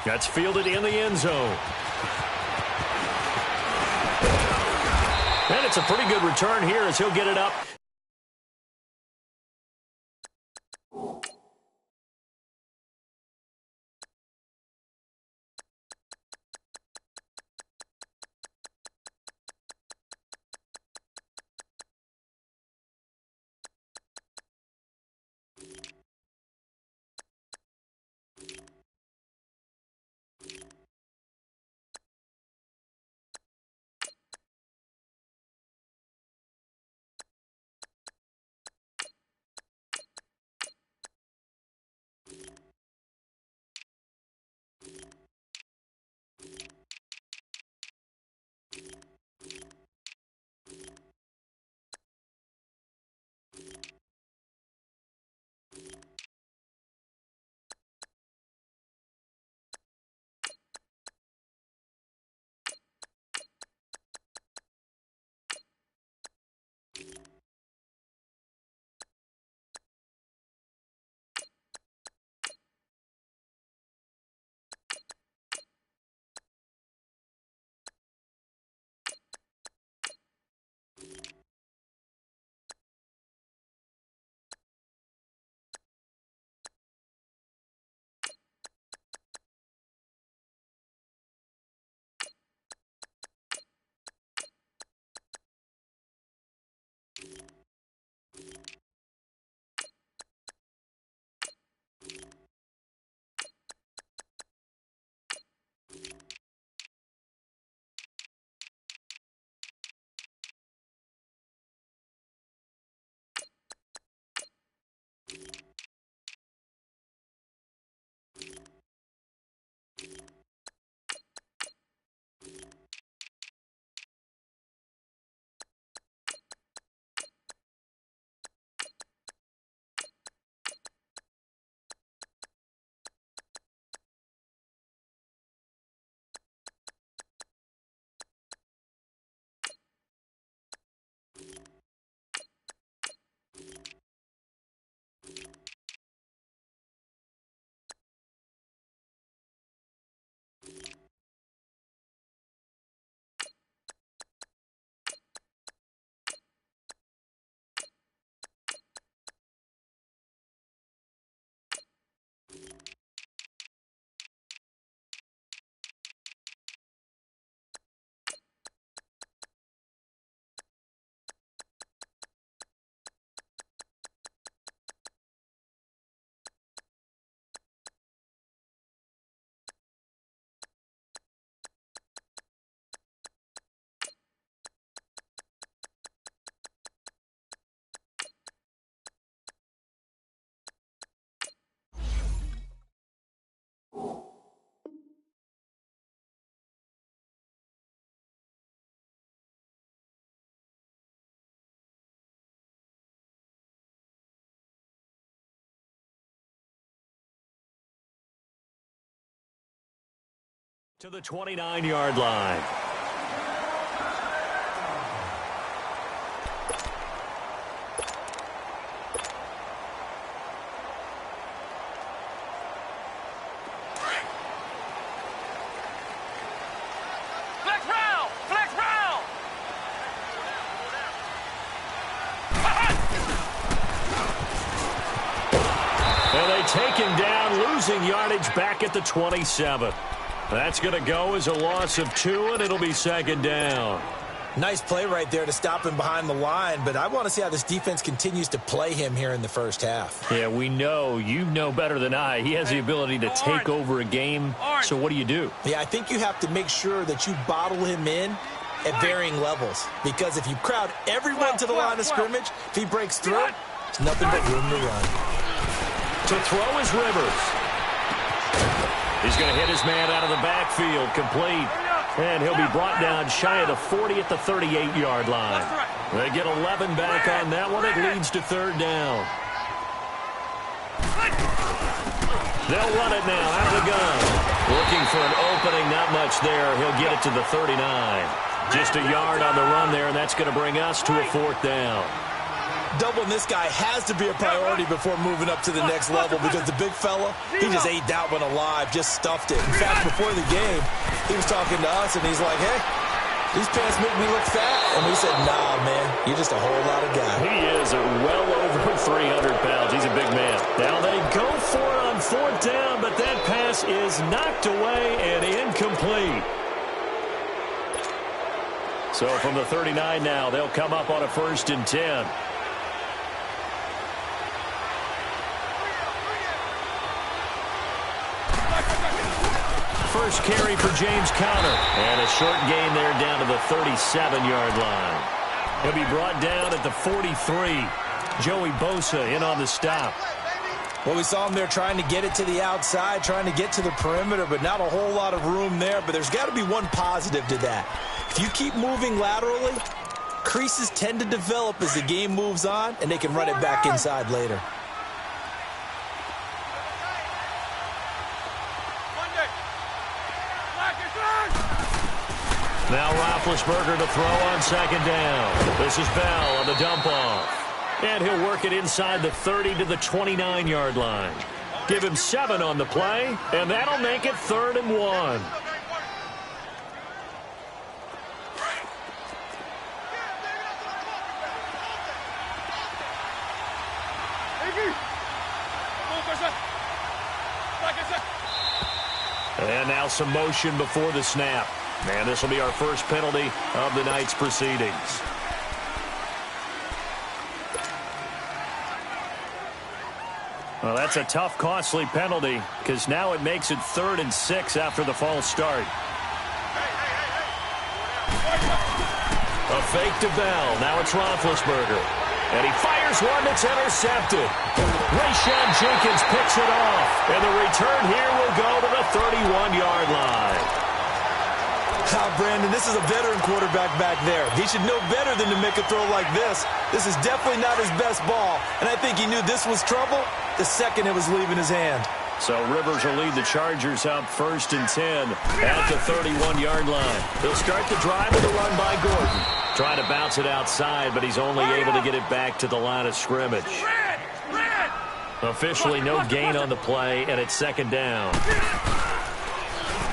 That's fielded in the end zone. And it's a pretty good return here as he'll get it up. To the 29-yard line. And they take him down, losing yardage back at the 27. That's going to go as a loss of 2, and it'll be second down. Nice play right there to stop him behind the line, but I want to see how this defense continues to play him here in the first half. Yeah, we know. You know better than I. He has the ability to take over a game, so what do? Yeah, I think you have to make sure that you bottle him in at varying levels, because if you crowd everyone to the line of scrimmage, if he breaks through, there's nothing but room to run. To throw is Rivers. He's going to hit his man out of the backfield, complete. And he'll be brought down shy of the 40 at the 38-yard line. They get 11 back on that one. It leads to third down. They'll run it now out of the gun. Looking for an opening, not much there. He'll get it to the 39. Just a yard on the run there, and that's going to bring us to a fourth down. Doubling this guy has to be a priority before moving up to the next level because the big fella, he just ate that one alive, just stuffed it. In fact, before the game, he was talking to us, and he's like, hey, these pants make me look fat. And we said, nah, man, you're just a whole lot of guy. He is well over 300 pounds. He's a big man. Now they go for it on fourth down, but that pass is knocked away and incomplete. So from the 39 now, they'll come up on a 1st and 10. First carry for James Conner. And a short gain there down to the 37-yard line. He'll be brought down at the 43. Joey Bosa in on the stop. Well, we saw him there trying to get it to the outside, trying to get to the perimeter, but not a whole lot of room there. But there's got to be one positive to that. If you keep moving laterally, creases tend to develop as the game moves on, and they can run it back inside later. Now Roethlisberger to throw on 2nd down. This is Bell on the dump off. And he'll work it inside the 30 to the 29-yard line. Give him 7 on the play, and that'll make it 3rd and 1. And now some motion before the snap. And this will be our first penalty of the night's proceedings. Well, that's a tough, costly penalty because now it makes it 3rd and 6 after the false start. A fake to Bell. Now it's Roethlisberger. And he fires one that's intercepted. Rayshon Jenkins picks it off. And the return here will go to the 31-yard line. Brandon, this is a veteran quarterback back there. He should know better than to make a throw like this. This is definitely not his best ball. And I think he knew this was trouble the second it was leaving his hand. So Rivers will lead the Chargers up 1st and 10 at the 31-yard line. They'll start the drive with a run by Gordon. Trying to bounce it outside, but he's only able to get it back to the line of scrimmage. Officially no gain on the play, and it's 2nd down.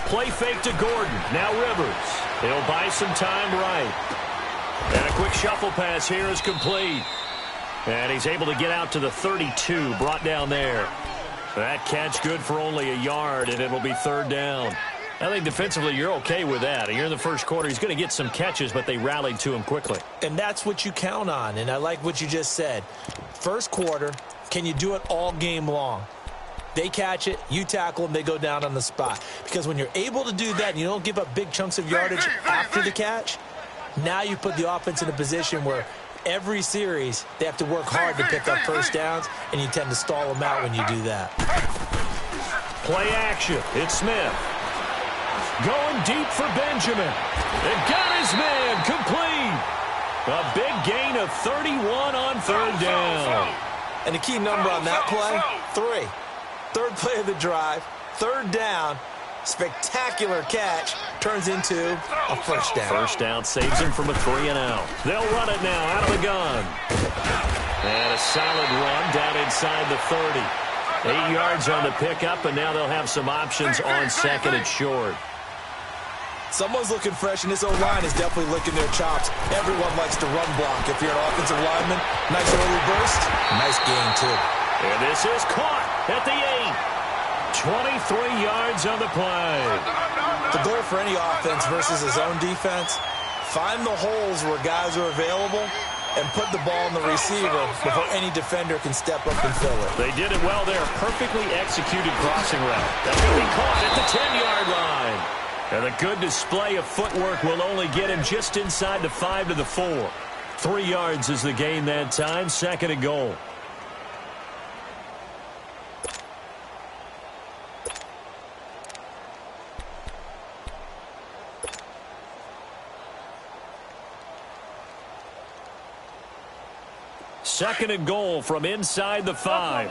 Play fake to Gordon. Now Rivers. He'll buy some time right. And a quick shuffle pass here is complete. And he's able to get out to the 32, brought down there. That catch good for only a yard, and it'll be 3rd down. I think defensively you're okay with that. You're in the first quarter. He's going to get some catches, but they rallied to him quickly. And that's what you count on, and I like what you just said. First quarter, can you do it all game long? They catch it, you tackle them, they go down on the spot. Because when you're able to do that and you don't give up big chunks of yardage after the catch, now you put the offense in a position where every series they have to work hard to pick up first downs, and you tend to stall them out when you do that. Play action. It's Smith. Going deep for Benjamin. They got his man complete. A big gain of 31 on 3rd down. And the key number on that play, 3. 3rd play of the drive, 3rd down, spectacular catch, turns into a first down. First down saves him from a 3-and-out. They'll run it now out of the gun. And a solid run down inside the 30. 8 yards on the pickup, and now they'll have some options on 2nd and short. Someone's looking fresh, and this O-line is definitely licking their chops. Everyone likes to run block. If you're an offensive lineman, nice early burst, nice gain too. And this is caught at the 8. 23 yards on the play. The goal for any offense versus his own defense, find the holes where guys are available and put the ball in the receiver before any defender can step up and fill it. They did it well there. Perfectly executed crossing route. That's going to be caught at the 10-yard line. And a good display of footwork will only get him just inside the 5 to the 4. 3 yards is the gain that time. 2nd and goal. Second and goal from inside the 5.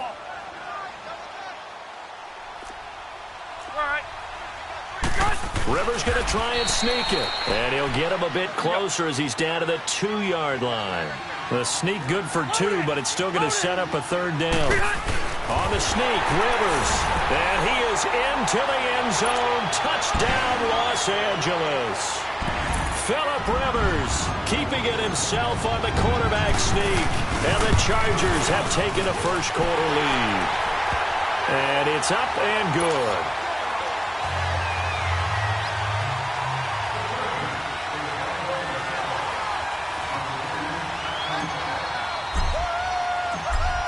Rivers going to try and sneak it. And he'll get him a bit closer as he's down to the 2-yard line. The sneak good for 2, but it's still going to set up a third down. On the sneak, Rivers. And he is into the end zone. Touchdown, Los Angeles. Phillip Rivers keeping it himself on the quarterback sneak. And the Chargers have taken a first-quarter lead. And it's up and good.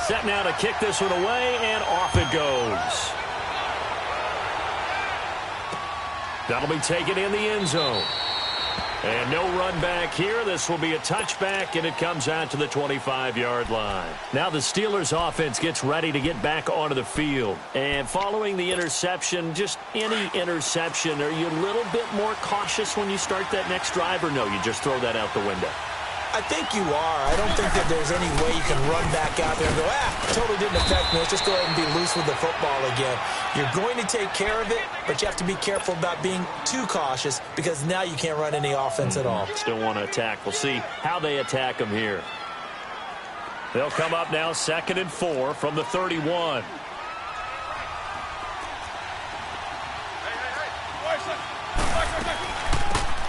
Set now to kick this one away, and off it goes. That'll be taken in the end zone. And no run back here. This will be a touchback, and it comes out to the 25-yard line. Now the Steelers offense gets ready to get back onto the field. And following the interception, just any interception, are you a little bit more cautious when you start that next drive, or no, you just throw that out the window? I think you are. I don't think that there's any way you can run back out there and go, totally didn't affect me. Let's just go ahead and be loose with the football again. You're going to take care of it, but you have to be careful about being too cautious because now you can't run any offense at all. Still want to attack. We'll see how they attack them here. They'll come up now 2nd and 4 from the 31.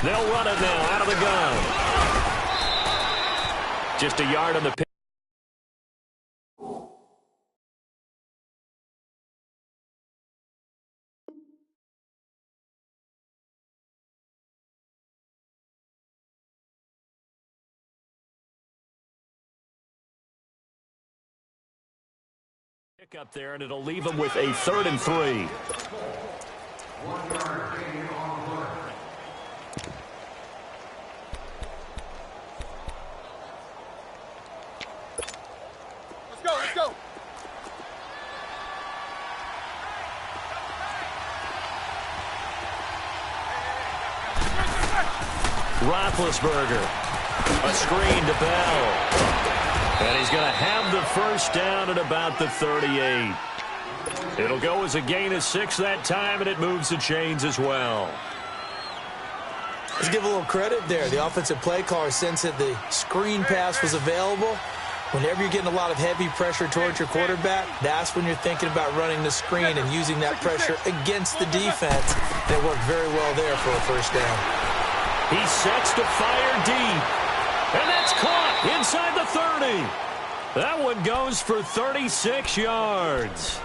They'll run it now out of the gun. Just a yard on the pick. Pick up there, and it'll leave them with a 3rd and 3. Let's go. Roethlisberger. A screen to Bell. And he's going to have the first down at about the 38. It'll go as a gain of 6 that time, and it moves the chains as well. Let's give a little credit there. The offensive play caller sensed that the screen pass was available. Whenever you're getting a lot of heavy pressure towards your quarterback, that's when you're thinking about running the screen and using that pressure against the defense. And it worked very well there for a first down. He sets to fire deep. And that's caught inside the 30. That one goes for 36 yards.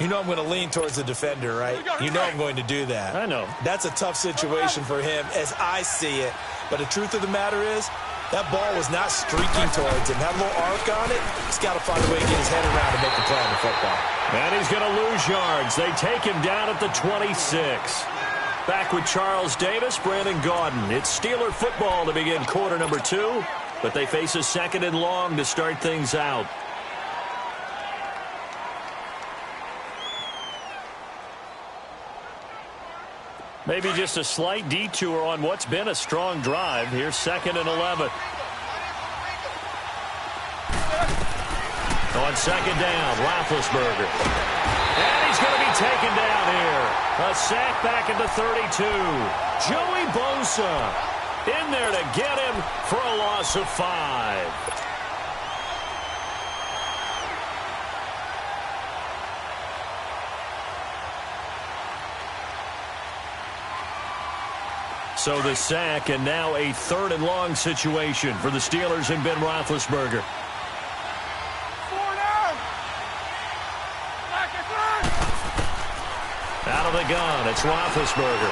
You know I'm going to lean towards the defender, right? You know I'm going to do that. I know. That's a tough situation for him as I see it. But the truth of the matter is, that ball was not streaking towards him. Had a little arc on it. He's got to find a way to get his head around to make the play on the football. And he's going to lose yards. They take him down at the 26. Back with Charles Davis, Brandon Gaudin. It's Steeler football to begin quarter number 2, but they face a 2nd and long to start things out. Maybe just a slight detour on what's been a strong drive. Here's 2nd and 11. On 2nd down, Roethlisberger. And he's going to be taken down here. A sack back at the 32. Joey Bosa in there to get him for a loss of 5. So the sack, and now a 3rd and long situation for the Steelers and Ben Roethlisberger. 4 down. Out of the gun, it's Roethlisberger.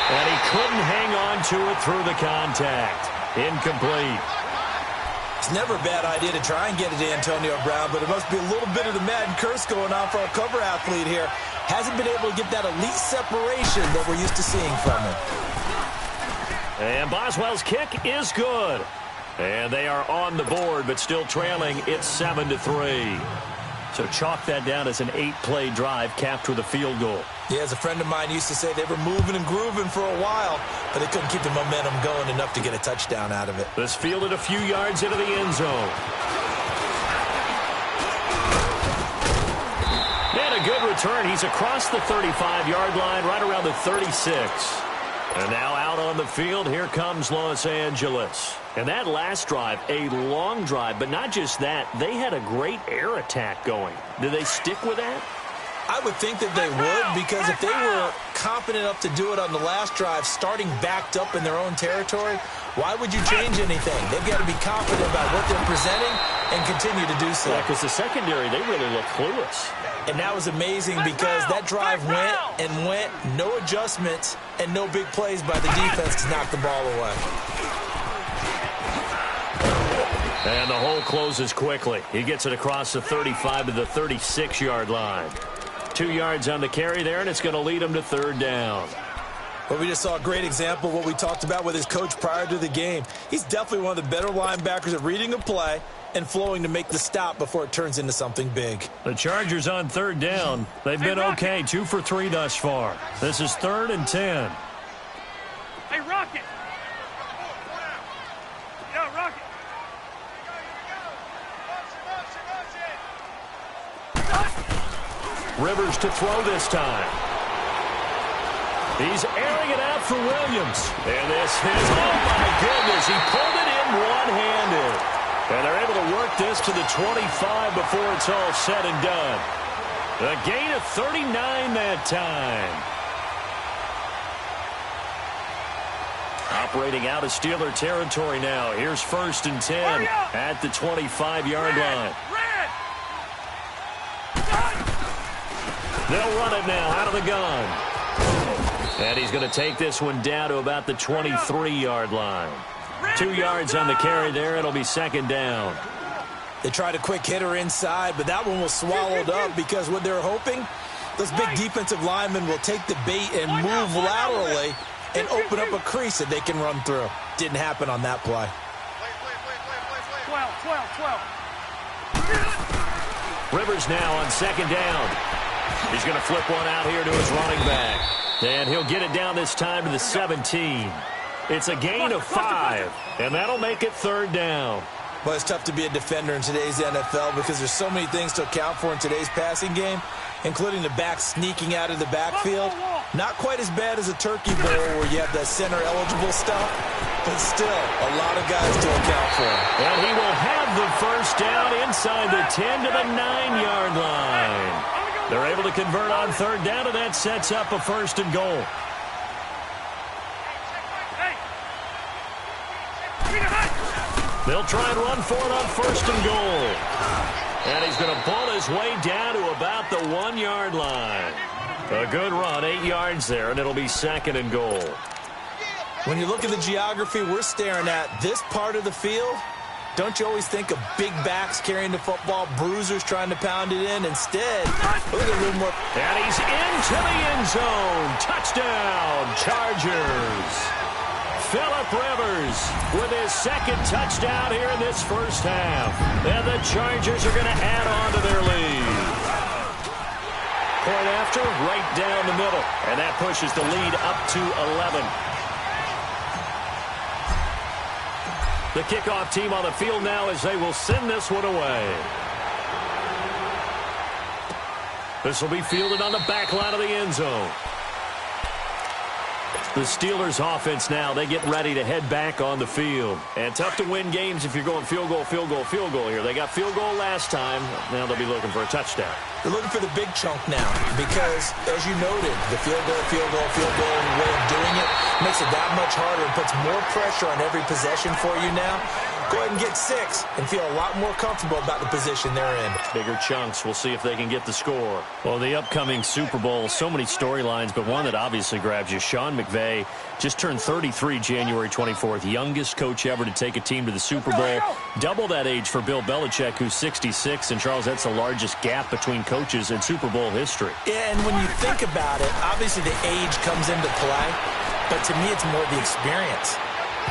And he couldn't hang on to it through the contact. Incomplete. It's never a bad idea to try and get it to Antonio Brown, but it must be a little bit of the Madden curse going on for our cover athlete here. Hasn't been able to get that elite separation that we're used to seeing from him. And Boswell's kick is good. And they are on the board, but still trailing. It's 7-3. So chalk that down as an 8-play drive capped with a field goal. Yeah, as a friend of mine used to say, they were moving and grooving for a while, but they couldn't keep the momentum going enough to get a touchdown out of it. This fielded a few yards into the end zone. And a good return. He's across the 35-yard line, right around the 36. And now out on the field, here comes Los Angeles. And that last drive, a long drive, but not just that, they had a great air attack going. Do they stick with that? I would think that they would, because if they were confident enough to do it on the last drive, starting backed up in their own territory, why would you change anything? They've got to be confident about what they're presenting and continue to do so. Yeah, because the secondary, they really look clueless. And that was amazing because that drive went and went, no adjustments, and no big plays by the defense to knock the ball away. And the hole closes quickly. He gets it across the 35 to the 36-yard line. 2 yards on the carry there, and it's going to lead him to third down. Well, we just saw a great example of what we talked about with his coach prior to the game. He's definitely one of the better linebackers at reading a play and flowing to make the stop before it turns into something big. The Chargers on third down. They've been okay, 2 for 3 thus far. This is 3rd and 10. Hey, Rocket! Yo, Rocket! Rivers to throw this time. He's airing it out for Williams. And this is, oh my goodness, he pulled it in one-handed. And they're able to work this to the 25 before it's all said and done. A gain of 39 that time. Operating out of Steeler territory now. Here's 1st and 10 at the 25-yard line. They'll run it now out of the gun. And he's going to take this one down to about the 23-yard line. 2 yards on the carry there. It'll be 2nd down. They tried a quick hitter inside, but that one was swallowed up because what they're hoping, those big defensive linemen will take the bait and move laterally and open up a crease that they can run through. Didn't happen on that play. 12. Rivers now on 2nd down. He's going to flip one out here to his running back. And he'll get it down this time to the 17. It's a gain of 5, and that'll make it 3rd down. Well, it's tough to be a defender in today's NFL because there's so many things to account for in today's passing game, including the back sneaking out of the backfield. Not quite as bad as a turkey bowl where you have that center-eligible stuff, but still a lot of guys to account for. And he will have the 1st down inside the 10 to the 9-yard line. They're able to convert on 3rd down, and that sets up a 1st and goal. They'll try and run for it on 1st and goal. And he's going to pull his way down to about the 1-yard line. A good run, 8 yards there, and it'll be 2nd and goal. When you look at the geography we're staring at, this part of the field, don't you always think of big backs carrying the football, bruisers trying to pound it in? Instead, look at a little more. And he's into the end zone. Touchdown, Chargers. Phillip Rivers with his 2nd touchdown here in this 1st half. And the Chargers are going to add on to their lead. Point after, right down the middle. And that pushes the lead up to 11. The kickoff team on the field now as they will send this one away. This will be fielded on the back line of the end zone. The Steelers offense now, they get ready to head back on the field. And tough to win games if you're going field goal, field goal, field goal here. They got field goal last time. Now they'll be looking for a touchdown. They're looking for the big chunk now because, as you noted, the field goal, field goal, field goal, and the way of doing it makes it that much harder and puts more pressure on every possession for you now. Go ahead and get 6 and feel a lot more comfortable about the position they're in. Bigger chunks. We'll see if they can get the score. Well, the upcoming Super Bowl, so many storylines, but one that obviously grabs you. Sean McVay just turned 33 January 24th. Youngest coach ever to take a team to the Super Bowl. Double that age for Bill Belichick, who's 66. And, Charles, that's the largest gap between coaches in Super Bowl history. Yeah, and when you think about it, obviously the age comes into play. But to me, it's more the experience.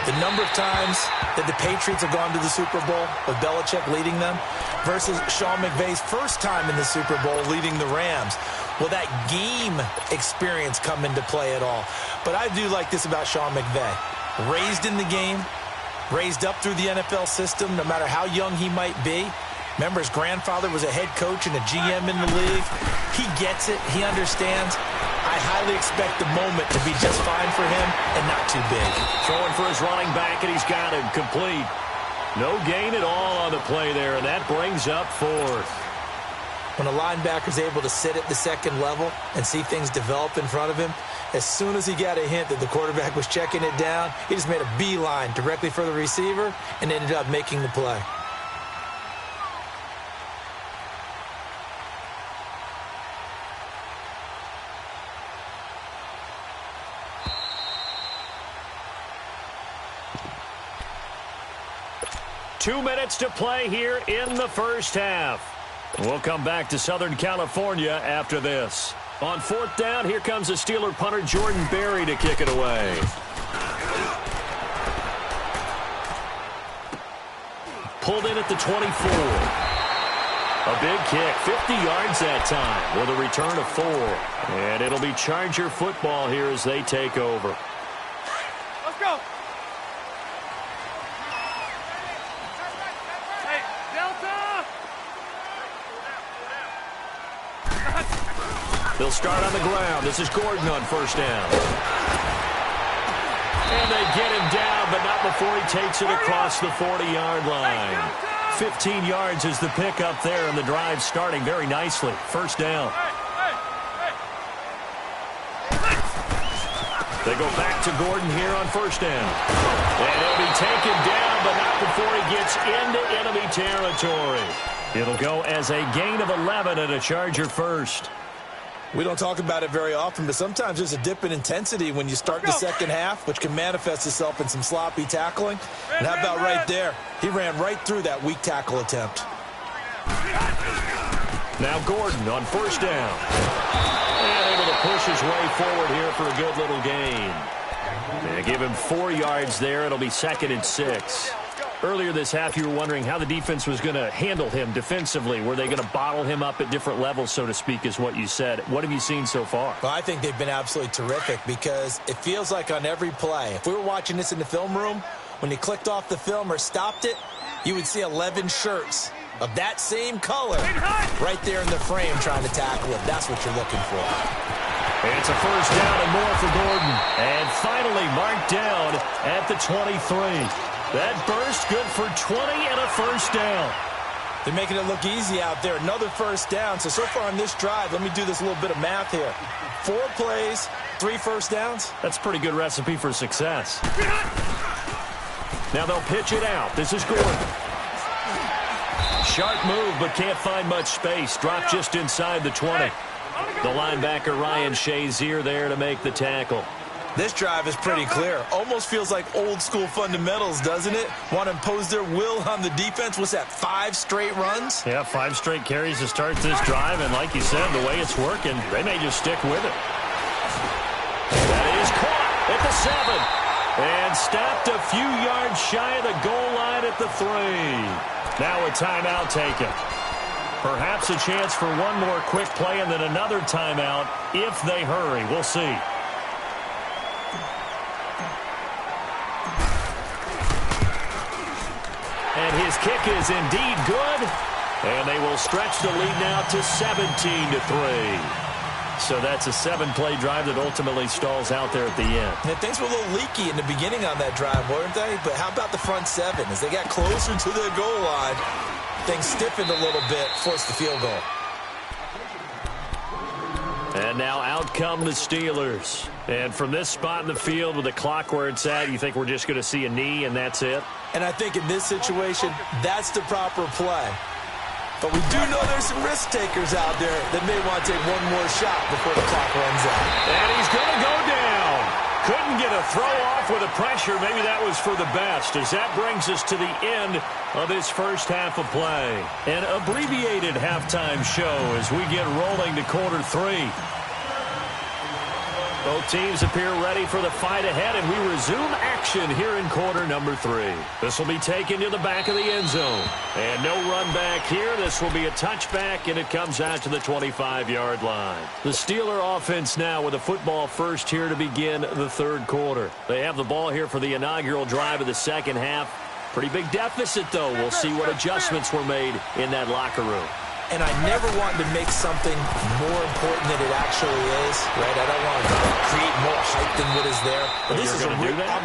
The number of times that the Patriots have gone to the Super Bowl with Belichick leading them versus Sean McVay's first time in the Super Bowl leading the Rams. Will that game experience come into play at all? But I do like this about Sean McVay. Raised in the game, raised up through the NFL system, no matter how young he might be, Remember, his grandfather was a head coach and a GM in the league. He gets it. He understands. I highly expect the moment to be just fine for him and not too big. Throwing for his running back, and he's got him complete. No gain at all on the play there, and that brings up fourth. When a linebacker's able to sit at the second level and see things develop in front of him, as soon as he got a hint that the quarterback was checking it down, he just made a beeline directly for the receiver and ended up making the play. Two minutes to play here in the first half. We'll come back to Southern California after this. On fourth down, here comes the Steeler punter Jordan Berry to kick it away. Pulled in at the 24. A big kick, 50 yards that time with a return of 4. And it'll be Charger football here as they take over. Let's go. They'll start on the ground. This is Gordon on first down. And they get him down, but not before he takes it across the 40-yard line. 15 yards is the pickup there, and the drive starting very nicely. First down. They go back to Gordon here on first down. And he'll be taken down, but not before he gets into enemy territory. It'll go as a gain of 11 and a Charger first. We don't talk about it very often, but sometimes there's a dip in intensity when you start the second half, which can manifest itself in some sloppy tackling. And how about right there? He ran right through that weak tackle attempt. Now Gordon on first down. And able to push his way forward here for a good little gain. They give him 4 yards there. It'll be 2nd and 6. Earlier this half, you were wondering how the defense was going to handle him defensively. Were they going to bottle him up at different levels, so to speak, is what you said. What have you seen so far? Well, I think they've been absolutely terrific because it feels like on every play, if we were watching this in the film room, when you clicked off the film or stopped it, you would see 11 shirts of that same color right there in the frame trying to tackle it. That's what you're looking for. It's a first down and more for Gordon. And finally marked down at the 23. That burst good for 20 and a first down. They're making it look easy out there. Another first down. So far on this drive, let me do this little bit of math here. 4 plays, 3 first downs. That's a pretty good recipe for success. Now they'll pitch it out. This is Gordon. Sharp move, but can't find much space. Dropped just inside the 20. The linebacker Ryan Shazier there to make the tackle. This drive is pretty clear. Almost feels like old school fundamentals, doesn't it? Want to impose their will on the defense. What's that, 5 straight runs? Yeah, 5 straight carries to start this drive. And like you said, the way it's working, they may just stick with it. That is caught at the 7. And stopped a few yards shy of the goal line at the 3. Now a timeout taken. Perhaps a chance for one more quick play and then another timeout if they hurry. We'll see. And his kick is indeed good. And they will stretch the lead now to 17-3. So that's a 7-play drive that ultimately stalls out there at the end. And things were a little leaky in the beginning on that drive, weren't they? But how about the front 7? As they got closer to the goal line, things stiffened a little bit, forced the field goal. And now out come the Steelers. And from this spot in the field with the clock where it's at, you think we're just going to see a knee and that's it? And I think in this situation, that's the proper play. But we do know there's some risk takers out there that may want to take one more shot before the clock runs out. And he's going to go down. Couldn't get a throw off with the pressure. Maybe that was for the best, as that brings us to the end of this first half of play. An abbreviated halftime show as we get rolling to quarter 3. Both teams appear ready for the fight ahead, and we resume action here in quarter number 3. This will be taken to the back of the end zone. And no run back here. This will be a touchback, and it comes out to the 25-yard line. The Steeler offense now with a football first here to begin the third quarter. They have the ball here for the inaugural drive of the second half. Pretty big deficit, though. We'll see what adjustments were made in that locker room. And I never want to make something more important than it actually is, right? I don't want to create more hype than what is there. But this is I'm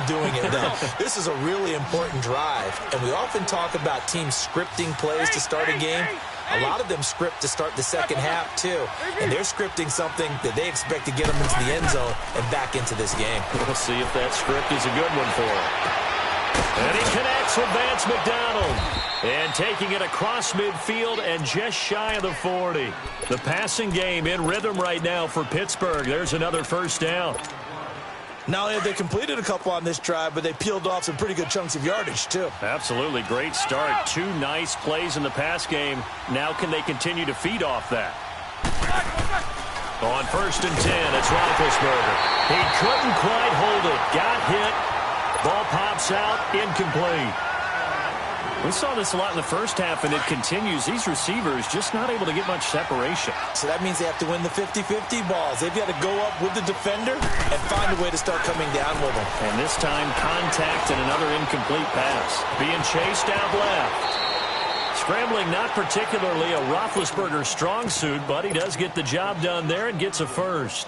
doing it, though. This is a really important drive. And we often talk about teams scripting plays to start a game. A lot of them script to start the second half, too. And they're scripting something that they expect to get them into the end zone and back into this game. We'll see if that script is a good one for them. And he connects with Vance McDonald. And taking it across midfield and just shy of the 40. The passing game in rhythm right now for Pittsburgh. There's another first down. Not only have they completed a couple on this drive, but they peeled off some pretty good chunks of yardage, too. Absolutely. Great start. 2 nice plays in the pass game. Now can they continue to feed off that? On 1st and 10, it's Roethlisberger. He couldn't quite hold it. Got hit. Ball pops out. Incomplete. We saw this a lot in the first half, and it continues. These receivers just not able to get much separation. So that means they have to win the 50-50 balls. They've got to go up with the defender and find a way to start coming down with them. And this time, contact and another incomplete pass. Being chased out left. Scrambling, not particularly a Roethlisberger strong suit, but he does get the job done there and gets a first.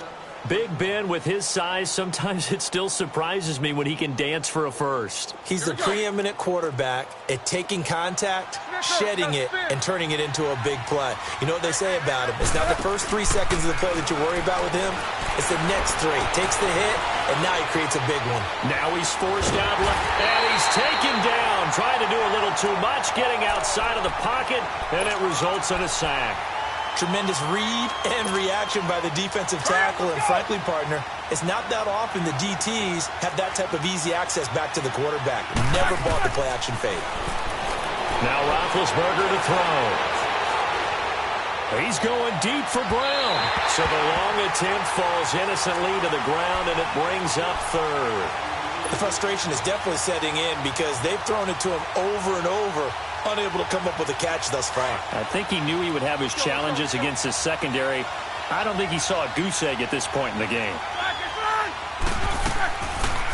Big Ben, with his size, sometimes it still surprises me when he can dance for a first. He's the preeminent quarterback at taking contact, shedding it, and turning it into a big play. You know what they say about him? It's not the first 3 seconds of the play that you worry about with him. It's the next 3. Takes the hit, and now he creates a big one. Now he's forced out left, and he's taken down. Trying to do a little too much, getting outside of the pocket, and it results in a sack. Tremendous read and reaction by the defensive tackle, and frankly, partner, it's not that often the DTs have that type of easy access back to the quarterback. Never bought the play-action fade. Now Roethlisberger to throw. He's going deep for Brown. So the long attempt falls innocently to the ground, and it brings up 3rd. The frustration is definitely setting in because they've thrown it to him over and over, unable to come up with a catch thus far. I think he knew he would have his challenges against his secondary. I don't think he saw a goose egg at this point in the game.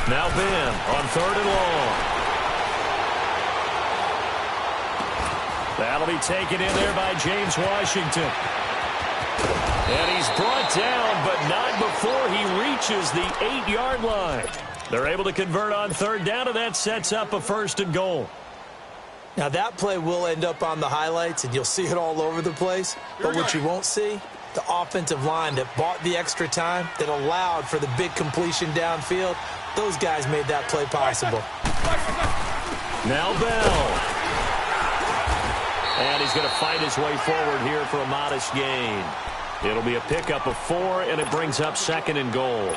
Now Ben on 3rd and long. That'll be taken in there by James Washington. And he's brought down, but not before he reaches the 8-yard line. They're able to convert on 3rd down, and that sets up a 1st and goal. Now, that play will end up on the highlights, and you'll see it all over the place. But what you won't see, the offensive line that bought the extra time, that allowed for the big completion downfield, those guys made that play possible. Now Bell. And he's going to fight his way forward here for a modest gain. It'll be a pickup of 4, and it brings up 2nd and goal.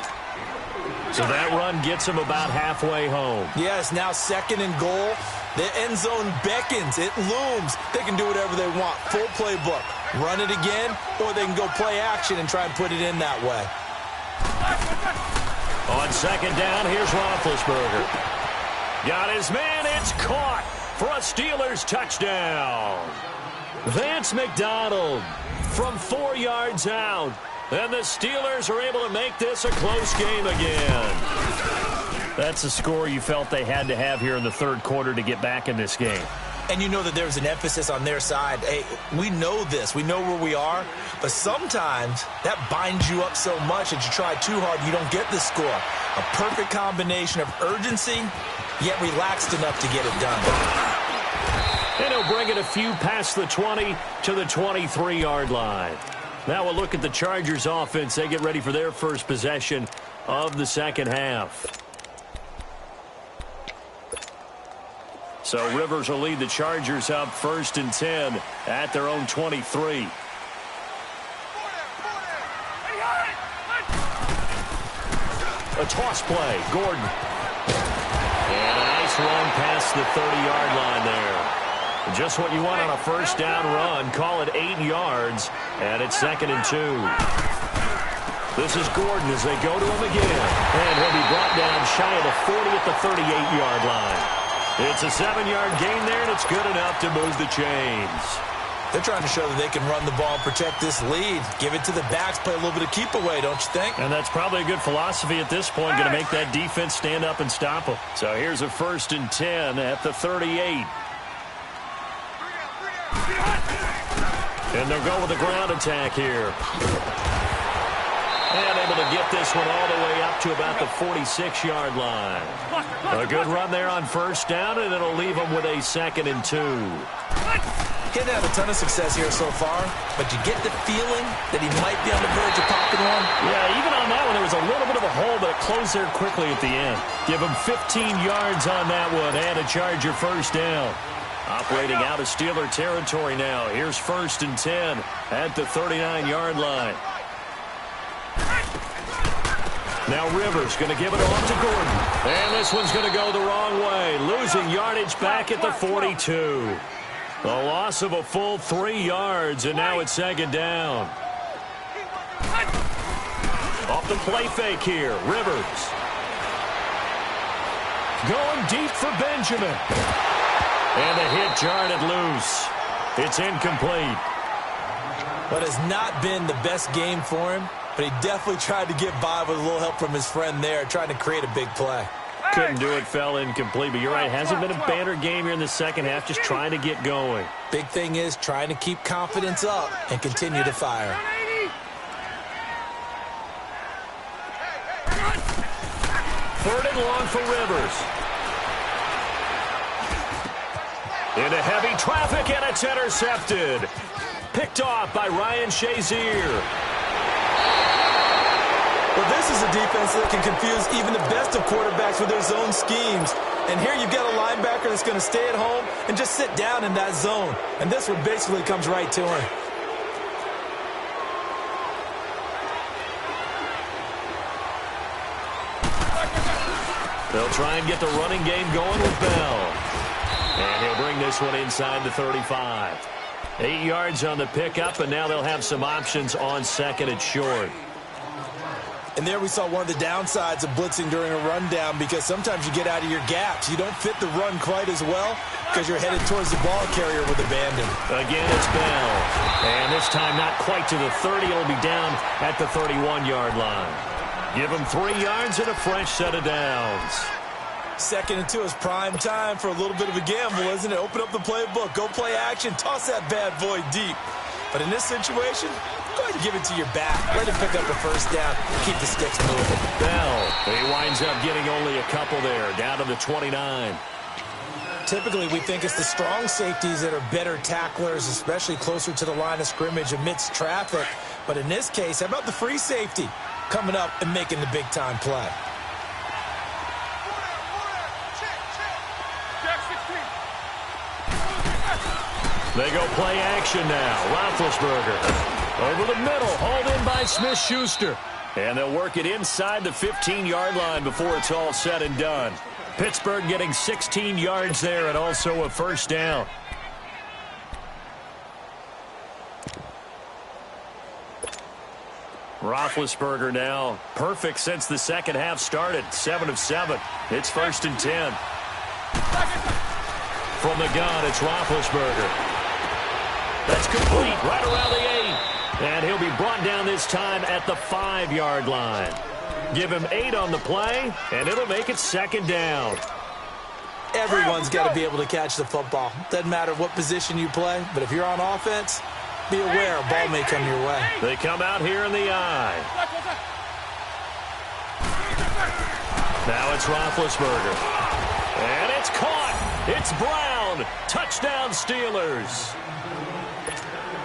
So that run gets him about halfway home. Yes, now 2nd and goal. The end zone beckons. It looms. They can do whatever they want. Full playbook. Run it again, or they can go play action and try and put it in that way. On 2nd down, here's Roethlisberger. Got his man. It's caught for a Steelers touchdown. Vance McDonald from 4 yards out. And the Steelers are able to make this a close game again. That's a score you felt they had to have here in the 3rd quarter to get back in this game. And you know that there's an emphasis on their side. Hey, we know this. We know where we are. But sometimes that binds you up so much that you try too hard, you don't get the score. A perfect combination of urgency, yet relaxed enough to get it done. And he'll bring it a few past the 20 to the 23-yard line. Now we'll look at the Chargers offense. They get ready for their first possession of the second half. So Rivers will lead the Chargers up 1st and 10 at their own 23. A toss play. Gordon. And a nice long pass to the 30-yard line there. Just what you want on a 1st down run. Call it 8 yards, and it's 2nd and 2. This is Gordon as they go to him again. And he'll be brought down shy of the 40 at the 38-yard line. It's a 7-yard gain there, and it's good enough to move the chains. They're trying to show that they can run the ball and protect this lead. Give it to the backs, play a little bit of keep away, don't you think? And that's probably a good philosophy at this point, going to make that defense stand up and stop them. So here's a 1st and 10 at the 38. And they'll go with the ground attack here. And able to get this one all the way up to about the 46-yard line. A good run there on 1st down, and it'll leave them with a 2nd and 2. He didn't have a ton of success here so far, but you get the feeling that he might be on the verge of popping one. Yeah, even on that one, there was a little bit of a hole, but it closed there quickly at the end. Give him 15 yards on that one, and a Charger 1st down. Operating out of Steeler territory now. Here's 1st and 10 at the 39-yard line. Now Rivers going to give it off to Gordon. And this one's going to go the wrong way. Losing yardage back at the 42. A loss of a full 3 yards, and now it's 2nd down. Off the play fake here. Rivers. Going deep for Benjamin. And the hit jarred it loose. It's incomplete. But it's not been the best game for him, but he definitely tried to get by with a little help from his friend there, trying to create a big play. Couldn't do it, fell incomplete, but you're right. Hasn't been a banner game here in the second half, just trying to get going. Big thing is trying to keep confidence up and continue to fire. Third and long for Rivers. Into heavy traffic, and it's intercepted. Picked off by Ryan Shazier. Well, this is a defense that can confuse even the best of quarterbacks with their zone schemes. And here you've got a linebacker that's going to stay at home and just sit down in that zone. And this one basically comes right to him. They'll try and get the running game going with Bell. And he'll bring this one inside the 35. 8 yards on the pickup, and now they'll have some options on 2nd and short. And there we saw one of the downsides of blitzing during a rundown, because sometimes you get out of your gaps. You don't fit the run quite as well because you're headed towards the ball carrier with abandon. Again, it's Bell. And this time not quite to the 30. It'll be down at the 31-yard line. Give him 3 yards and a fresh set of downs. 2nd and 2 is prime time for a little bit of a gamble, isn't it? Open up the playbook, go play action, toss that bad boy deep. But in this situation, go ahead and give it to your back. Let him pick up a 1st down. Keep the sticks moving. Bell, he winds up getting only a couple there, down to the 29. Typically, we think it's the strong safeties that are better tacklers, especially closer to the line of scrimmage amidst traffic. But in this case, how about the free safety coming up and making the big-time play? They go play action now. Roethlisberger over the middle, hauled in by Smith-Schuster. And they'll work it inside the 15-yard line before it's all said and done. Pittsburgh getting 16 yards there and also a 1st down. Roethlisberger now perfect since the second half started. 7 of 7. It's 1st and 10. From the gun, it's Roethlisberger. That's complete right around the 8. And he'll be brought down this time at the 5-yard line. Give him 8 on the play, and it'll make it 2nd down. Everyone's got to be able to catch the football. Doesn't matter what position you play, but if you're on offense, be aware a ball may come your way. They come out here in the eye. Now it's Roethlisberger. And it's caught. It's Brown. Touchdown, Steelers.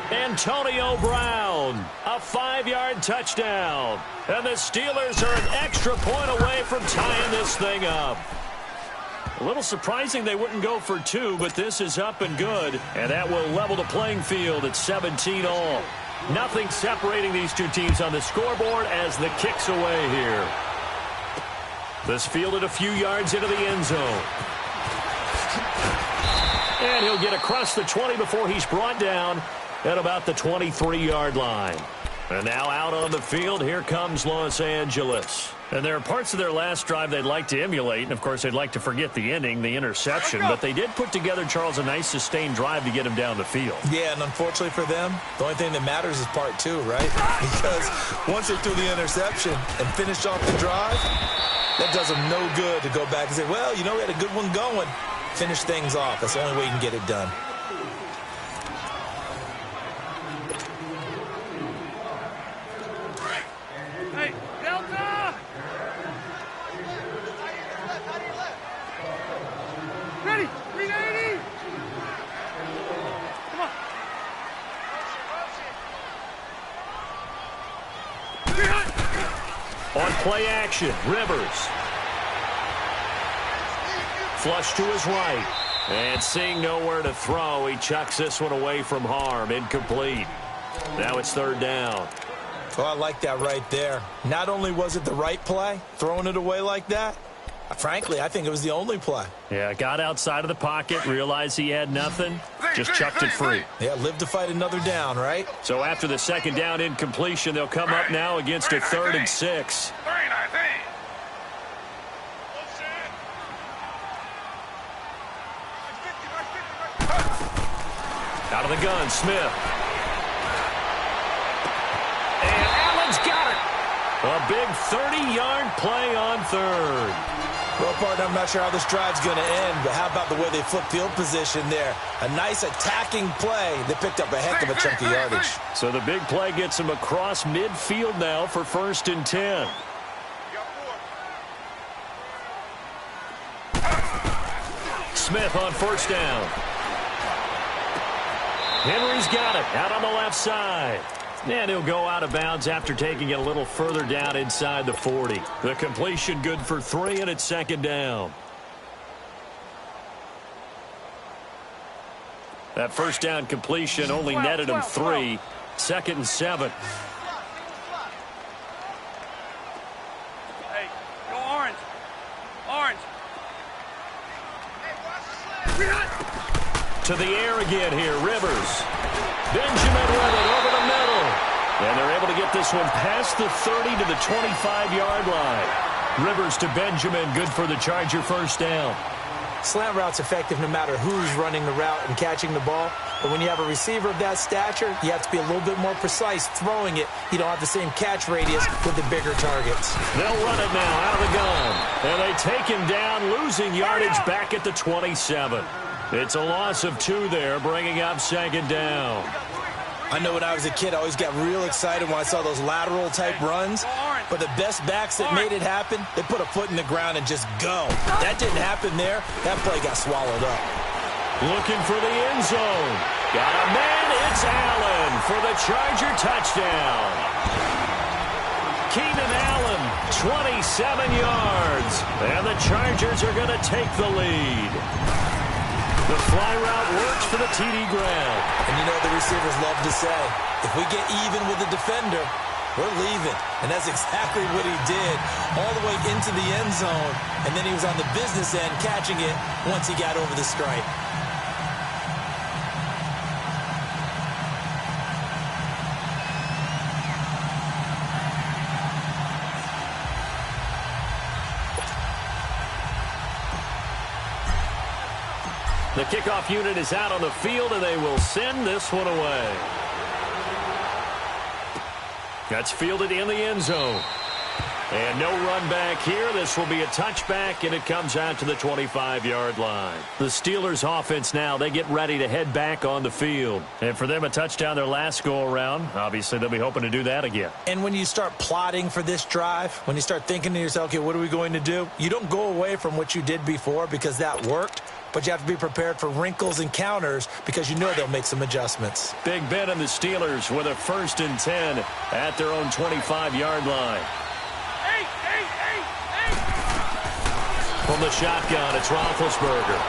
Antonio Brown, a 5-yard touchdown. And the Steelers are an extra point away from tying this thing up. A little surprising they wouldn't go for 2, but this is up and good. And that will level the playing field at 17 all. Nothing separating these two teams on the scoreboard as the kick's away here. This fielded a few yards into the end zone. And he'll get across the 20 before he's brought down at about the 23-yard line. And now out on the field, here comes Los Angeles. And there are parts of their last drive they'd like to emulate. And, of course, they'd like to forget the ending, the interception. But they did put together, Charles, a nice sustained drive to get him down the field. Yeah, and unfortunately for them, the only thing that matters is part two, right? Because once they threw the interception and finished off the drive, that does them no good to go back and say, well, you know, we had a good one going. Finish things off. That's the only way you can get it done. Hey, Delta! Ready, 380! Come on. On play action, Rivers. Flush to his right. And seeing nowhere to throw, he chucks this one away from harm. Incomplete. Now it's third down. Oh, I like that right there. Not only was it the right play, throwing it away like that, frankly, I think it was the only play. Yeah, got outside of the pocket, realized he had nothing, just chucked it free. Yeah, live to fight another down, right? So after the second down incompletion, they'll come up now against a 3rd and 6. Out of the gun, Smith. And Allen's got it. A big 30-yard play on 3rd. Well, partner, I'm not sure how this drive's going to end, but how about the way they flip field position there? A nice attacking play that picked up a heck of a chunk of yardage. So the big play gets him across midfield now for 1st and 10. Smith on 1st down. Henry's got it out on the left side. And he'll go out of bounds after taking it a little further down inside the 40. The completion good for 3, and it's 2nd down. That 1st down completion only netted him 3. 2nd and 7. Hey, go orange. Orange. To the air again here, Rivers. Benjamin with it over the middle. And they're able to get this one past the 30 to the 25-yard line. Rivers to Benjamin, good for the Charger 1st down. Slant route's effective no matter who's running the route and catching the ball. But when you have a receiver of that stature, you have to be a little bit more precise throwing it. You don't have the same catch radius with the bigger targets. They'll run it now out of the gun. And they take him down, losing yardage back at the 27. It's a loss of 2 there, bringing up 2nd down. I know when I was a kid, I always got real excited when I saw those lateral-type runs. But the best backs that made it happen, they put a foot in the ground and just go. That didn't happen there. That play got swallowed up. Looking for the end zone. Got a man. It's Allen for the Charger touchdown. Keenan Allen, 27 yards. And the Chargers are going to take the lead. The fly route works for the TD grab. And you know what the receivers love to say? If we get even with the defender, we're leaving. And that's exactly what he did all the way into the end zone. And then he was on the business end catching it once he got over the stripe. The kickoff unit is out on the field, and they will send this one away. That's fielded in the end zone. And no run back here. This will be a touchback, and it comes out to the 25-yard line. The Steelers' offense now, they get ready to head back on the field. And for them, a touchdown their last go-around. Obviously, they'll be hoping to do that again. And when you start plotting for this drive, when you start thinking to yourself, okay, what are we going to do? You don't go away from what you did before because that worked. But you have to be prepared for wrinkles and counters because you know they'll make some adjustments. Big Ben and the Steelers with a 1st and 10 at their own 25-yard line. From the shotgun, it's Roethlisberger.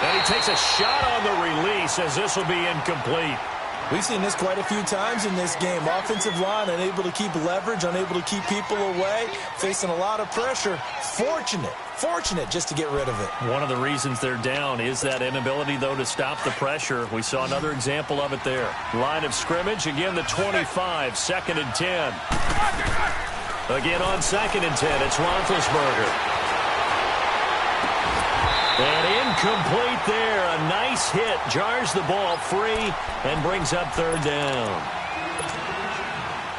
And he takes a shot on the release as this will be incomplete. We've seen this quite a few times in this game. Offensive line unable to keep leverage, unable to keep people away, facing a lot of pressure. Fortunate just to get rid of it. One of the reasons they're down is that inability, though, to stop the pressure. We saw another example of it there. Line of scrimmage, again the 25, 2nd and 10. Again on 2nd and 10, it's Roethlisberger. And incomplete there. A nice hit. Jars the ball free and brings up 3rd down.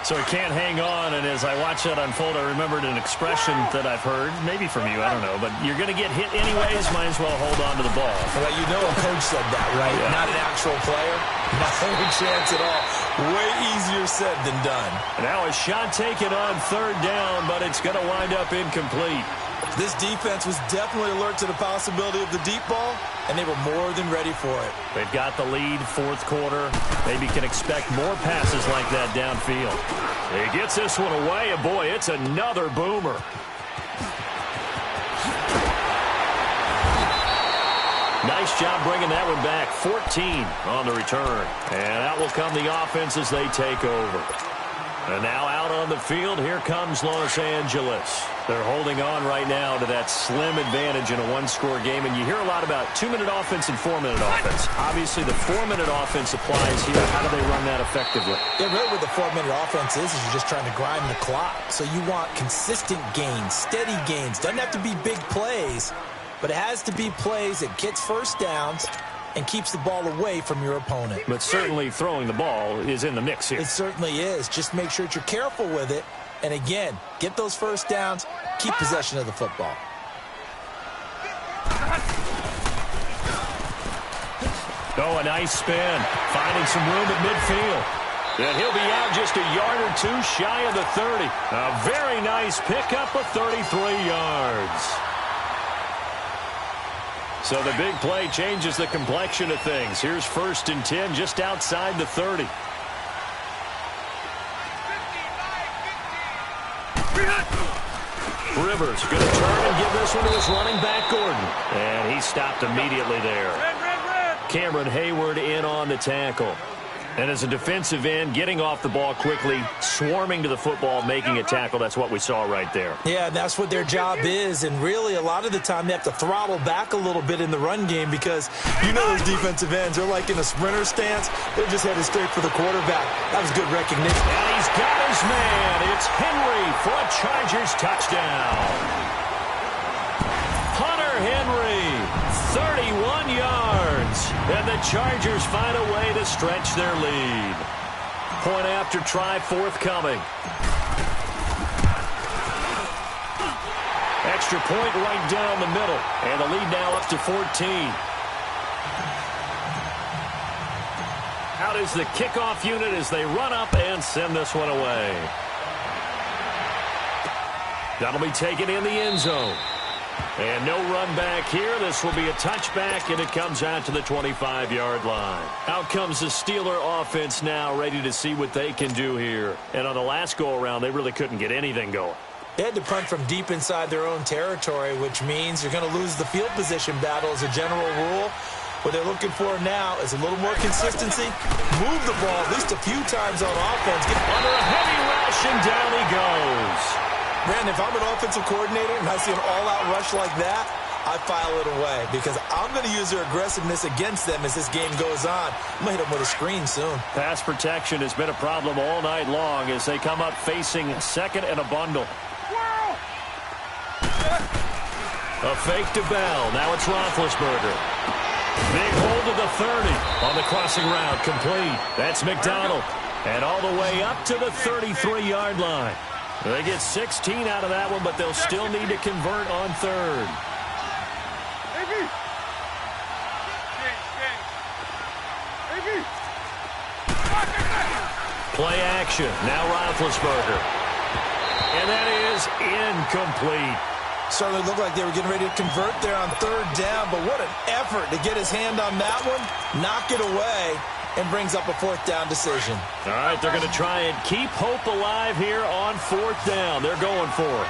So he can't hang on, and as I watch that unfold, I remembered an expression that I've heard, maybe from you, I don't know, but you're going to get hit anyways, might as well hold on to the ball. Well, you know a coach said that, right? Yeah. Not an actual player. Not any chance at all. Way easier said than done. Now a shot taken on 3rd down, but it's going to wind up incomplete. This defense was definitely alert to the possibility of the deep ball, and they were more than ready for it. They've got the lead, 4th quarter. Maybe can expect more passes like that downfield. He gets this one away, and boy, it's another boomer. Nice job bringing that one back. 14 on the return. And out will come the offense as they take over. And now out on the field, here comes Los Angeles. They're holding on right now to that slim advantage in a one-score game. And you hear a lot about 2-minute offense and 4-minute offense. Obviously, the 4-minute offense applies here. How do they run that effectively? Yeah, really what the 4-minute offense is you're just trying to grind the clock. So you want consistent gains, steady gains. Doesn't have to be big plays, but it has to be plays that gets first downs and keeps the ball away from your opponent. But certainly throwing the ball is in the mix here. It certainly is. Just make sure that you're careful with it. And again, get those first downs, keep possession of the football. Oh, a nice spin. Finding some room at midfield. And he'll be out just a yard or two shy of the 30. A very nice pickup of 33 yards. So the big play changes the complexion of things. Here's 1st and 10 just outside the 30. Rivers going to turn and give this one to his running back, Gordon. And he stopped immediately there. Cameron Hayward in on the tackle. And as a defensive end, getting off the ball quickly, swarming to the football, making a tackle, that's what we saw right there. Yeah, that's what their job is. And really, a lot of the time, they have to throttle back a little bit in the run game because you know those defensive ends, they're like in a sprinter stance. They're just headed straight for the quarterback. That was good recognition. And he's got his man. It's Henry for a Chargers touchdown. Hunter Henry, 31 yards. And the Chargers find a way to stretch their lead. Point after try forthcoming. Extra point right down the middle. And the lead now up to 14. Out is the kickoff unit as they run up and send this one away. That'll be taken in the end zone. And no run back here. This will be a touchback, and it comes out to the 25-yard line. Out comes the Steeler offense now, ready to see what they can do here. And on the last go-around, they really couldn't get anything going. They had to punt from deep inside their own territory, which means you're going to lose the field position battle as a general rule. What they're looking for now is a little more consistency. Move the ball at least a few times on offense. Get under a heavy rush, and down he goes. Brandon, if I'm an offensive coordinator and I see an all-out rush like that, I file it away because I'm going to use their aggressiveness against them as this game goes on. I'm going to hit them with a screen soon. Pass protection has been a problem all night long as they come up facing 2nd and a bundle. A fake to Bell. Now it's Roethlisberger. Big hold to the 30 on the crossing route. Complete. That's McDonald. And all the way up to the 33-yard line. They get 16 out of that one, but they'll still need to convert on 3rd. Play action. Now Roethlisberger. And that is incomplete. Certainly looked like they were getting ready to convert there on 3rd down, but what an effort to get his hand on that one, knock it away, and brings up a 4th down decision. All right, they're going to try and keep hope alive here on 4th down. They're going for it.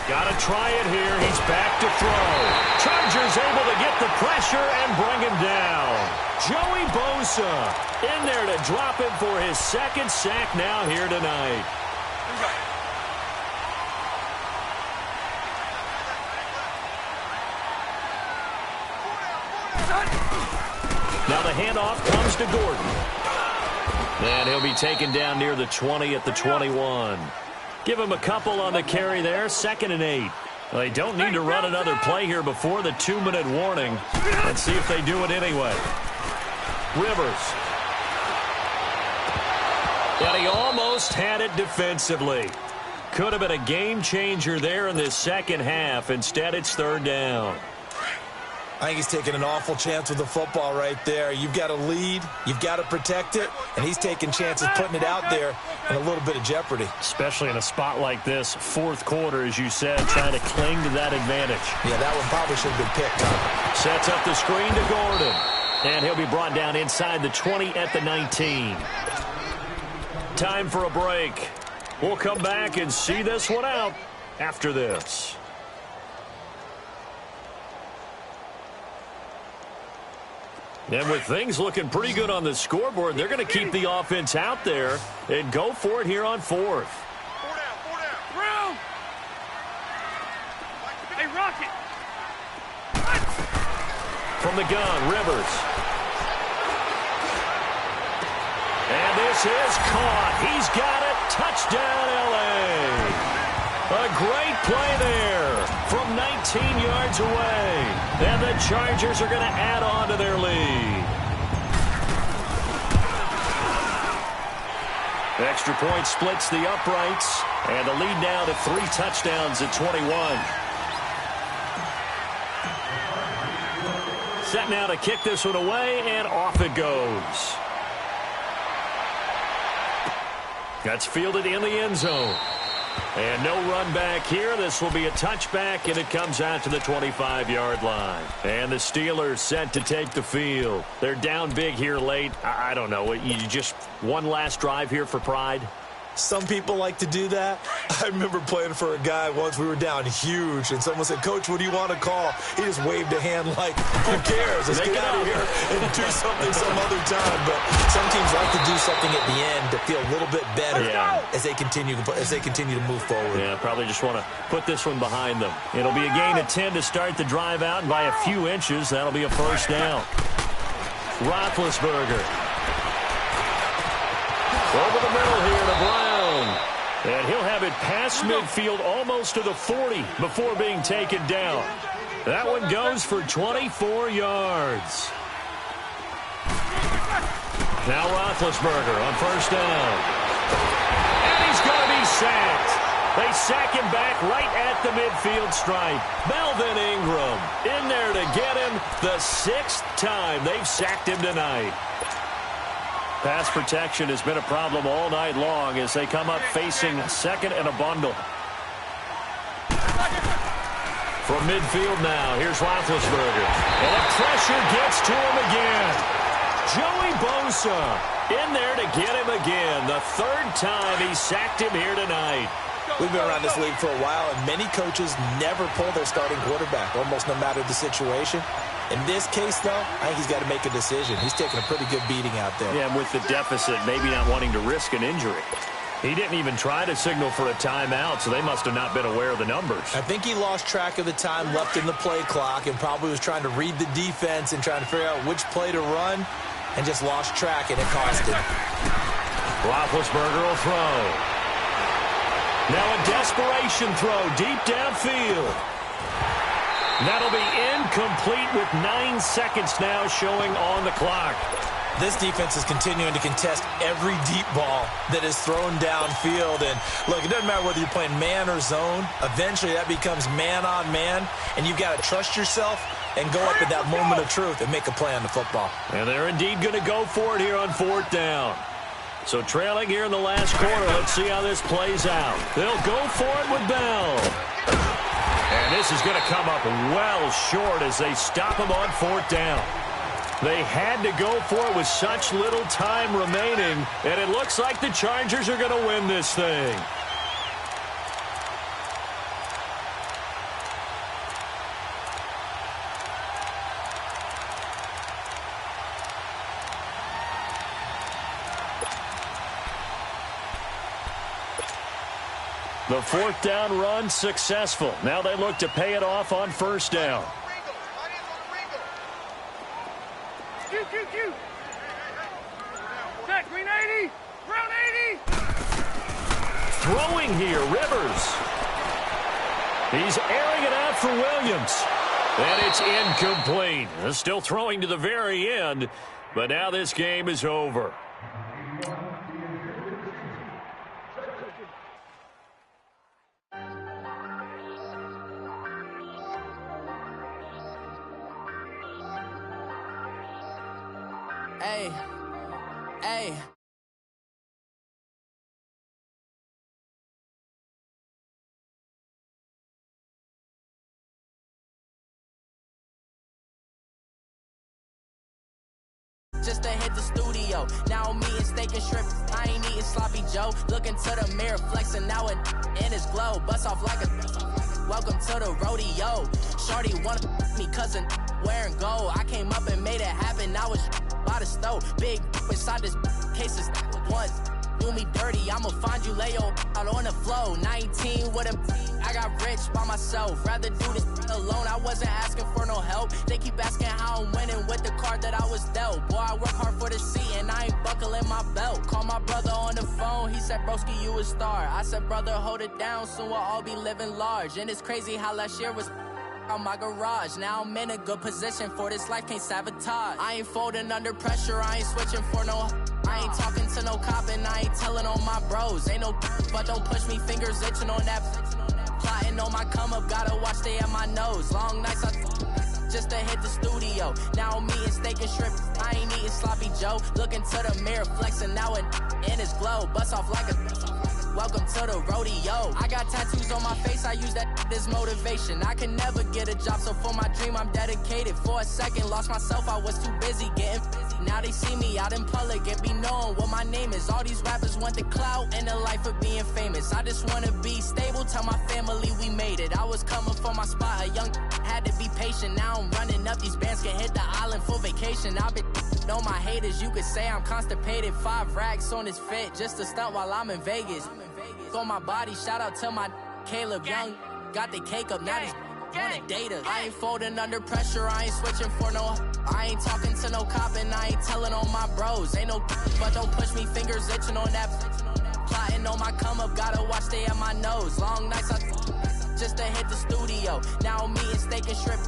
Got to try it here. He's back to throw. Chargers able to get the pressure and bring him down. Joey Bosa in there to drop him for his second sack now here tonight. Now the handoff comes to Gordon. And he'll be taken down near the 20 at the 21. Give him a couple on the carry there. 2nd and 8. They don't need to run another play here before the 2-minute warning. Let's see if they do it anyway. Rivers. And he almost had it defensively. Could have been a game changer there in this second half. Instead, it's 3rd down. I think he's taking an awful chance with the football right there. You've got to lead, you've got to protect it, and he's taking chances putting it out there in a little bit of jeopardy. Especially in a spot like this, 4th quarter, as you said, trying to cling to that advantage. Yeah, that one probably should have been picked up. Sets up the screen to Gordon. And he'll be brought down inside the 20 at the 19. Time for a break. We'll come back and see this one out after this. And with things looking pretty good on the scoreboard, they're going to keep the offense out there and go for it here on 4th. 4 down. Through. Hey, Rocket. From the gun, Rivers. And this is caught. He's got it. Touchdown, L.A. A great play there from 19 yards away. And the Chargers are going to add on to their lead. Extra point splits the uprights. And the lead now to 3 touchdowns at 21. Set now to kick this one away, and off it goes. That's fielded in the end zone. And no run back here. This will be a touchback, and it comes out to the 25-yard line. And the Steelers set to take the field. They're down big here late. I don't know. You just one last drive here for pride? Some people like to do that. I remember playing for a guy once. We were down huge, and someone said, "Coach, what do you want to call?" He just waved a hand like, "Who cares? Let's get out of here and do something some other time." But some teams like to do something at the end to feel a little bit better as they continue to move forward. Yeah, probably just want to put this one behind them. It'll be a gain of 10 to start the drive out, and by a few inches, that'll be a first down. Roethlisberger. Over the middle here to Brown. And he'll have it past midfield almost to the 40 before being taken down. That one goes for 24 yards. Now Roethlisberger on first down. And he's going to be sacked. They sack him back right at the midfield stripe. Melvin Ingram in there to get him the 6th time they've sacked him tonight. Pass protection has been a problem all night long as they come up facing 2nd and a bundle. From midfield now, here's Roethlisberger. And the pressure gets to him again. Joey Bosa in there to get him again. The 3rd time he sacked him here tonight. We've been around this league for a while, and many coaches never pull their starting quarterback, almost no matter the situation. In this case, though, I think he's got to make a decision. He's taking a pretty good beating out there. Yeah, and with the deficit, maybe not wanting to risk an injury. He didn't even try to signal for a timeout, so they must have not been aware of the numbers. I think he lost track of the time left in the play clock and probably was trying to read the defense and trying to figure out which play to run and just lost track, and it cost him. Roethlisberger will throw. Now a desperation throw deep downfield. That'll be incomplete with 9 seconds now showing on the clock. This defense is continuing to contest every deep ball that is thrown downfield. And, look, it doesn't matter whether you're playing man or zone. Eventually that becomes man on man, and you've got to trust yourself and go up at that moment of truth and make a play on the football. And they're indeed going to go for it here on 4th down. So trailing here in the last quarter, let's see how this plays out. They'll go for it with Bell. And this is going to come up well short as they stop him on 4th down. They had to go for it with such little time remaining, and it looks like the Chargers are going to win this thing. The fourth down run successful. Now they look to pay it off on first down. Check, green 80. Brown 80. Throwing here, Rivers. He's airing it out for Williams. And it's incomplete. Still throwing to the very end, but now this game is over. Hey, hey. Just to hit the studio. Now I'm eating steak and shrimp. I ain't eating sloppy Joe. Looking to the mirror, flexing now in his glow. Bust off like a welcome to the rodeo. Shorty wanna me cousin wearing gold. I came up and made it happen. Now it's by the stove. Big inside this cases once. Do me dirty, I'ma find you lay out on the floor. 19 with a I got rich by myself. Rather do this alone. I wasn't asking for no help. They keep asking how I'm winning with the card that I was dealt. Boy, I work hard for the seat and I ain't buckling my belt. Call my brother on the phone. He said, broski, you a star. I said, brother, hold it down. Soon we'll all be living large. And it's crazy how last year was on my garage. Now I'm in a good position for this life, can't sabotage. I ain't folding under pressure, I ain't switching for no. I ain't talking to no cop and I ain't telling on my bros. Ain't no but don't push me, fingers itching on that. Plotting on my come up, gotta watch stay at my nose. Long nights just to hit the studio. Now I'm eating steak and shrimp. I ain't eating sloppy Joe. Looking to the mirror, flexing now in his glow. Bust off like a welcome to the rodeo. I got tattoos on my face, I use that as motivation. I can never get a job, so for my dream I'm dedicated. For a second, lost myself, I was too busy getting busy. Now they see me out in public and be knowing what my name is. All these rappers want the clout and the life of being famous. I just wanna be stable, tell my family we made it. I was coming for my spot, a young had to be patient. Now I'm running up, these bands can hit the island for vacation. I've been on my haters, you could say I'm constipated. 5 racks on his fit, just to stunt while I'm in Vegas. On my body, shout out to my Caleb Young. Got the cake up, now these wanna date us. I ain't folding under pressure, I ain't switching for no. I ain't talking to no cop and I ain't telling on my bros. Ain't no but don't push me, fingers itching on that. Plotting on my come up, gotta watch stay at my nose. Long nights just to hit the studio. Now I'm eating steak and shrimp.